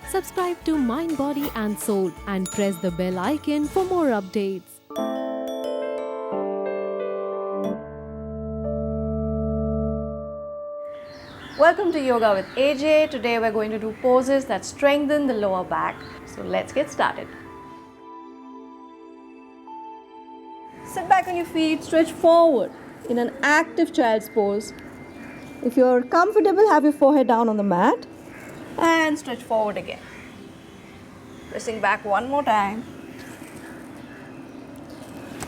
Subscribe to Mind, Body and Soul and press the bell icon for more updates. Welcome to Yoga with AJ. Today we're going to do poses that strengthen the lower back. So let's get started. Sit back on your feet, stretch forward in an active child's pose. If you're comfortable, have your forehead down on the mat and stretch forward again. Pressing back one more time.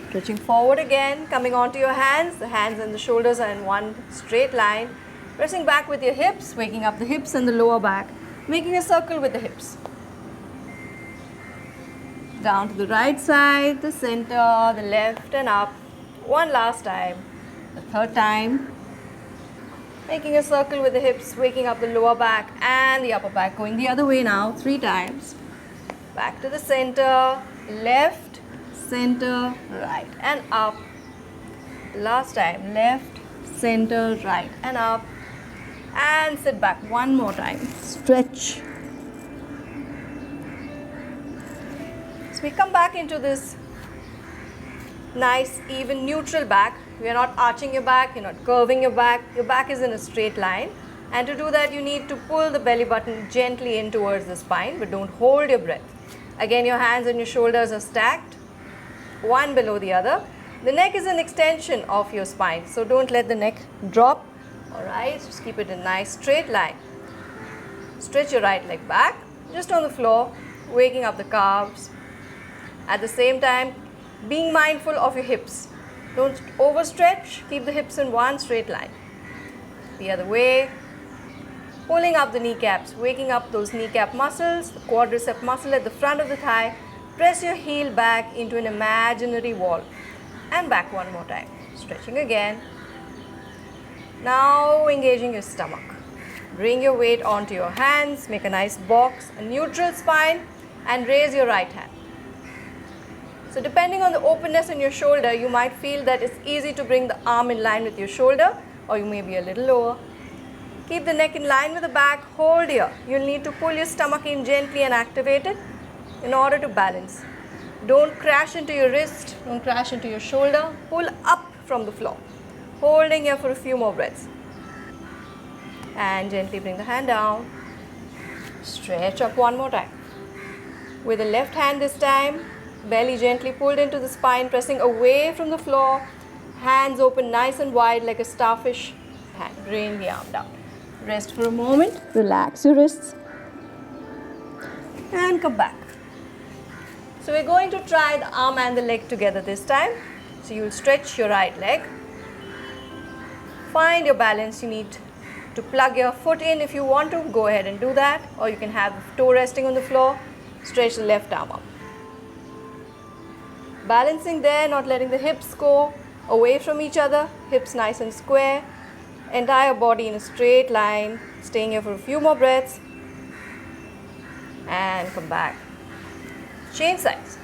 Stretching forward again, coming onto your hands. The hands and the shoulders are in one straight line. Pressing back with your hips, waking up the hips and the lower back, making a circle with the hips. Down to the right side, the center, the left and up. One last time. The third time. Making a circle with the hips, waking up the lower back and the upper back. Going the other way now, 3 times. Back to the center, left, center, right and up. Last time, left, center, right and up. And sit back one more time. Stretch. So we come back into this nice, even, neutral back. We are not arching your back, you're not curving your back. Your back is in a straight line. And to do that, you need to pull the belly button gently in towards the spine, but don't hold your breath. Again, your hands and your shoulders are stacked, one below the other. The neck is an extension of your spine, so don't let the neck drop. Alright, just keep it in a nice straight line. Stretch your right leg back, just on the floor, waking up the calves. At the same time, being mindful of your hips. Don't overstretch, keep the hips in one straight line. The other way, pulling up the kneecaps, waking up those kneecap muscles, the quadricep muscle at the front of the thigh. Press your heel back into an imaginary wall. And back one more time. Stretching again. Now engaging your stomach. Bring your weight onto your hands, make a nice box, a neutral spine, and raise your right hand. So depending on the openness in your shoulder, you might feel that it's easy to bring the arm in line with your shoulder, or you may be a little lower. Keep the neck in line with the back, hold here. You'll need to pull your stomach in gently and activate it in order to balance. Don't crash into your wrist, don't crash into your shoulder, pull up from the floor. Holding here for a few more breaths. And gently bring the hand down. Stretch up one more time. With the left hand this time, belly gently pulled into the spine, pressing away from the floor. Hands open nice and wide like a starfish. And bring the arm down. Rest for a moment. Relax your wrists. And come back. So we're going to try the arm and the leg together this time. So you'll stretch your right leg. Find your balance. You need to plug your foot in if you want to. Go ahead and do that. Or you can have the toe resting on the floor. Stretch the left arm up. Balancing there, not letting the hips go away from each other. Hips nice and square. Entire body in a straight line. Staying here for a few more breaths. And come back. Change sides.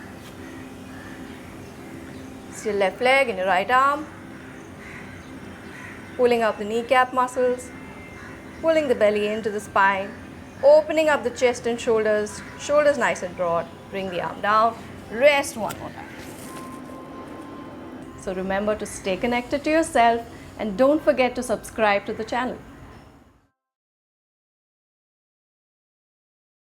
Still left leg and your right arm. Pulling up the kneecap muscles, pulling the belly into the spine, opening up the chest and shoulders, shoulders nice and broad. Bring the arm down, rest one more time. So remember to stay connected to yourself and don't forget to subscribe to the channel.